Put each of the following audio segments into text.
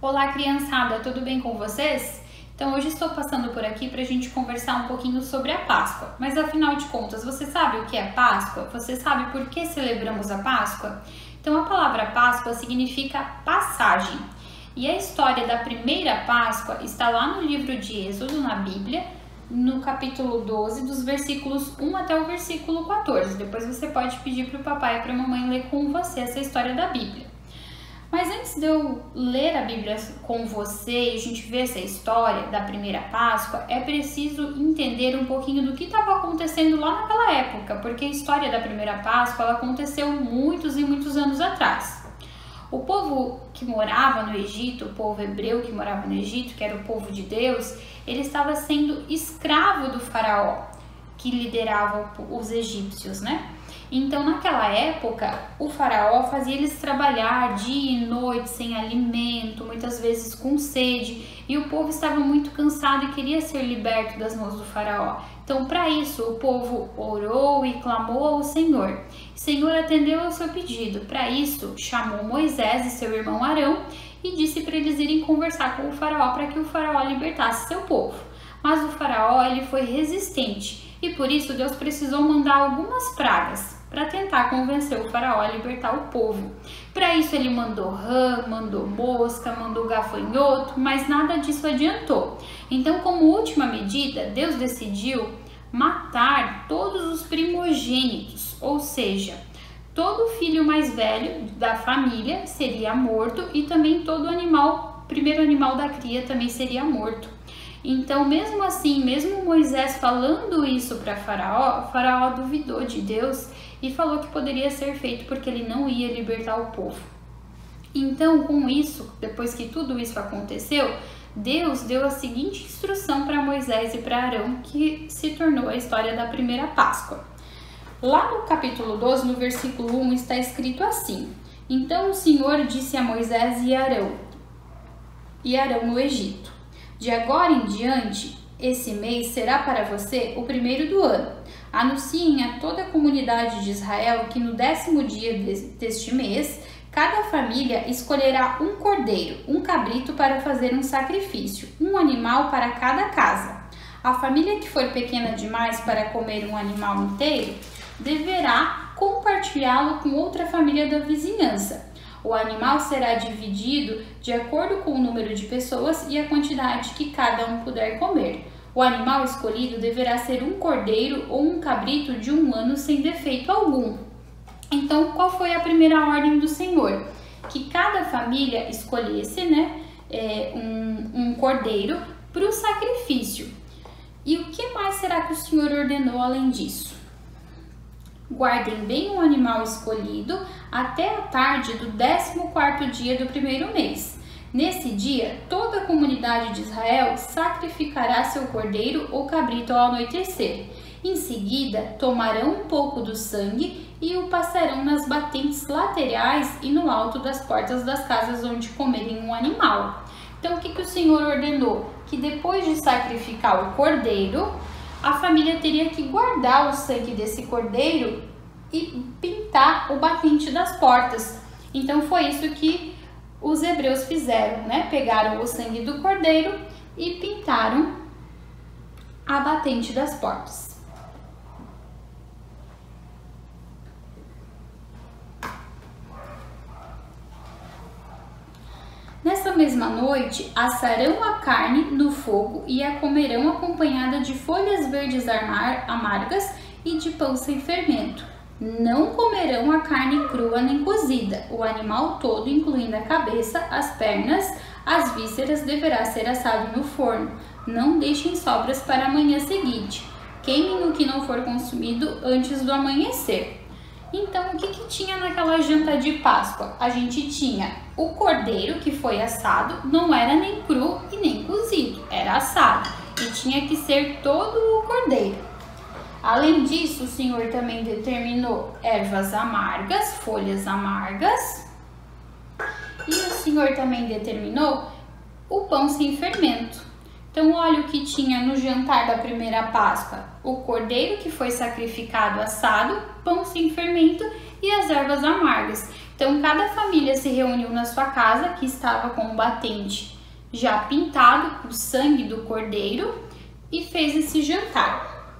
Olá, criançada, tudo bem com vocês? Então, hoje estou passando por aqui para a gente conversar um pouquinho sobre a Páscoa. Mas, afinal de contas, você sabe o que é Páscoa? Você sabe por que celebramos a Páscoa? Então, a palavra Páscoa significa passagem. E a história da primeira Páscoa está lá no livro de Êxodo, na Bíblia, no capítulo 12, dos versículos 1 até o versículo 14. Depois você pode pedir para o papai e para a mamãe ler com você essa história da Bíblia. Mas antes de eu ler a Bíblia com você e a gente ver essa história da primeira Páscoa, é preciso entender um pouquinho do que estava acontecendo lá naquela época, porque a história da primeira Páscoa ela aconteceu muitos e muitos anos atrás. O povo que morava no Egito, o povo hebreu que morava no Egito, que era o povo de Deus, ele estava sendo escravo do faraó, que liderava os egípcios, né? Então, naquela época, o faraó fazia eles trabalhar dia e noite sem alimento, muitas vezes com sede, e o povo estava muito cansado e queria ser liberto das mãos do faraó. Então, para isso, o povo orou e clamou ao Senhor. O Senhor atendeu ao seu pedido. Para isso, chamou Moisés e seu irmão Arão e disse para eles irem conversar com o faraó para que o faraó libertasse seu povo. Mas o faraó ele foi resistente e por isso Deus precisou mandar algumas pragas para tentar convencer o faraó a libertar o povo. Para isso ele mandou rã, mandou mosca, mandou gafanhoto, mas nada disso adiantou. Então, como última medida, Deus decidiu matar todos os primogênitos, ou seja, todo filho mais velho da família seria morto e também todo animal, primeiro animal da cria também seria morto. Então, mesmo assim, mesmo Moisés falando isso para Faraó, Faraó duvidou de Deus e falou que poderia ser feito porque ele não ia libertar o povo. Então, com isso, depois que tudo isso aconteceu, Deus deu a seguinte instrução para Moisés e para Arão, que se tornou a história da primeira Páscoa. Lá no capítulo 12, no versículo 1, está escrito assim: Então o Senhor disse a Moisés e Arão no Egito: De agora em diante, esse mês será para você o primeiro do ano. Anunciem a toda a comunidade de Israel que no 10º dia deste mês, cada família escolherá um cordeiro, um cabrito para fazer um sacrifício, um animal para cada casa. A família que for pequena demais para comer um animal inteiro, deverá compartilhá-lo com outra família da vizinhança. O animal será dividido de acordo com o número de pessoas e a quantidade que cada um puder comer. O animal escolhido deverá ser um cordeiro ou um cabrito de 1 ano sem defeito algum. Então, qual foi a primeira ordem do Senhor? Que cada família escolhesse um cordeiro para o sacrifício. E o que mais será que o Senhor ordenou além disso? Guardem bem o animal escolhido até a tarde do 14º dia do primeiro mês. Nesse dia, toda a comunidade de Israel sacrificará seu cordeiro ou cabrito ao anoitecer. Em seguida, tomarão um pouco do sangue e o passarão nas batentes laterais e no alto das portas das casas onde comerem um animal. Então, o que o Senhor ordenou? Que depois de sacrificar o cordeiro, a família teria que guardar o sangue desse cordeiro e pintar o batente das portas. Então foi isso que os hebreus fizeram, né? Pegaram o sangue do cordeiro e pintaram a batente das portas. Nessa mesma noite, assarão a carne no fogo e a comerão acompanhada de folhas verdes amargas e de pão sem fermento. Não comerão a carne crua nem cozida. O animal todo, incluindo a cabeça, as pernas, as vísceras, deverá ser assado no forno. Não deixem sobras para a manhã seguinte. Queimem o que não for consumido antes do amanhecer. Então, o que tinha naquela janta de Páscoa? A gente tinha o cordeiro que foi assado, não era nem cru e nem cozido, era assado e tinha que ser todo o cordeiro. Além disso, o Senhor também determinou ervas amargas, folhas amargas, e o Senhor também determinou o pão sem fermento. Então, olha o que tinha no jantar da primeira Páscoa: o cordeiro que foi sacrificado assado, pão sem fermento e as ervas amargas. Então, cada família se reuniu na sua casa, que estava com o batente já pintado com o sangue do cordeiro, e fez esse jantar.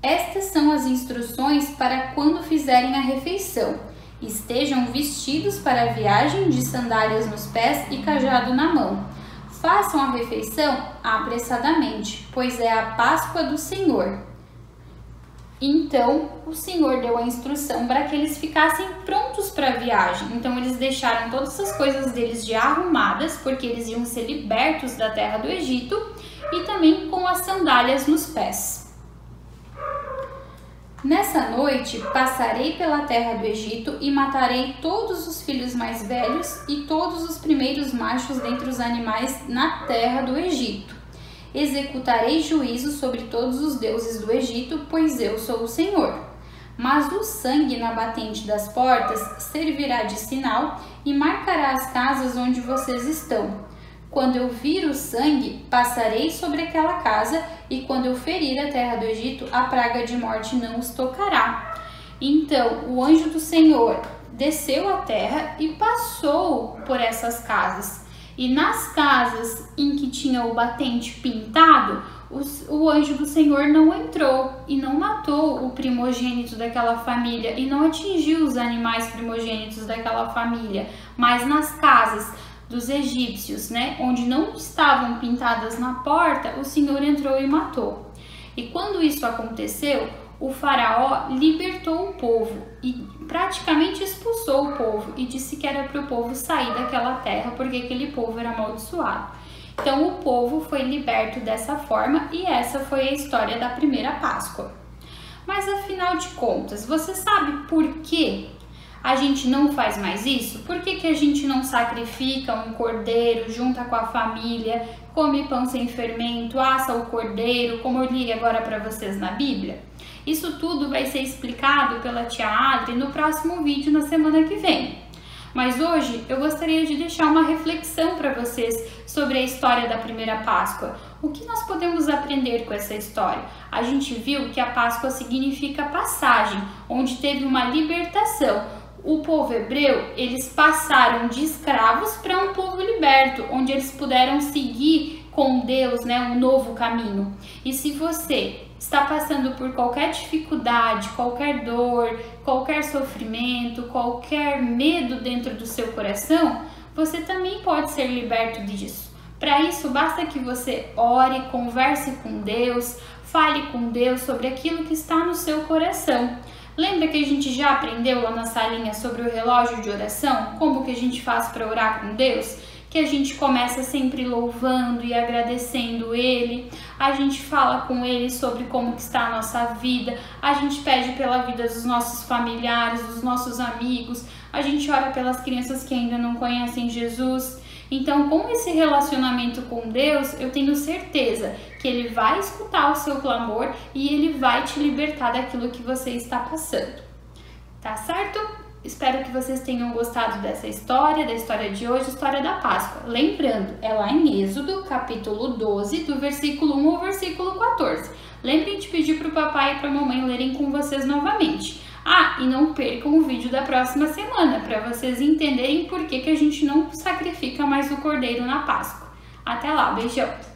Estas são as instruções para quando fizerem a refeição. Estejam vestidos para a viagem, de sandálias nos pés e cajado na mão. Façam a refeição apressadamente, pois é a Páscoa do Senhor. Então, o Senhor deu a instrução para que eles ficassem prontos para a viagem. Então, eles deixaram todas as coisas deles já arrumadas, porque eles iam ser libertos da terra do Egito, e também com as sandálias nos pés. Nessa noite, passarei pela terra do Egito e matarei todos os filhos mais velhos e todos os primeiros machos dentre os animais na terra do Egito. Executarei juízo sobre todos os deuses do Egito, pois eu sou o Senhor. Mas o sangue na batente das portas servirá de sinal e marcará as casas onde vocês estão. Quando eu vir o sangue, passarei sobre aquela casa, e quando eu ferir a terra do Egito, a praga de morte não os tocará. Então o anjo do Senhor desceu à terra e passou por essas casas. E nas casas em que tinha o batente pintado, o anjo do Senhor não entrou e não matou o primogênito daquela família e não atingiu os animais primogênitos daquela família, mas nas casas dos egípcios, onde não estavam pintadas na porta, o Senhor entrou e matou. E quando isso aconteceu, o faraó libertou o povo e praticamente expulsou o povo e disse que era para o povo sair daquela terra porque aquele povo era amaldiçoado. Então o povo foi liberto dessa forma e essa foi a história da primeira Páscoa. Mas afinal de contas, você sabe por que a gente não faz mais isso? Por que a gente não sacrifica um cordeiro, junta com a família, come pão sem fermento, assa o cordeiro, como eu li agora para vocês na Bíblia? Isso tudo vai ser explicado pela tia Adri no próximo vídeo na semana que vem. Mas hoje eu gostaria de deixar uma reflexão para vocês sobre a história da primeira Páscoa. O que nós podemos aprender com essa história? A gente viu que a Páscoa significa passagem, onde teve uma libertação. O povo hebreu, eles passaram de escravos para um povo liberto, onde eles puderam seguir com Deus, um novo caminho. E se você está passando por qualquer dificuldade, qualquer dor, qualquer sofrimento, qualquer medo dentro do seu coração, você também pode ser liberto disso. Para isso, basta que você ore, converse com Deus, fale com Deus sobre aquilo que está no seu coração. Lembra que a gente já aprendeu lá na salinha sobre o relógio de oração? Como que a gente faz para orar com Deus? Que a gente começa sempre louvando e agradecendo Ele, a gente fala com Ele sobre como que está a nossa vida, a gente pede pela vida dos nossos familiares, dos nossos amigos, a gente ora pelas crianças que ainda não conhecem Jesus. Então, com esse relacionamento com Deus, eu tenho certeza que Ele vai escutar o seu clamor e Ele vai te libertar daquilo que você está passando. Tá certo? Espero que vocês tenham gostado dessa história, da história de hoje, história da Páscoa. Lembrando, é lá em Êxodo, capítulo 12, do versículo 1 ao versículo 14. Lembrem de pedir para o papai e para a mamãe lerem com vocês novamente. E não percam o vídeo da próxima semana, para vocês entenderem por que a gente não sacrifica mais o cordeiro na Páscoa. Até lá, beijão!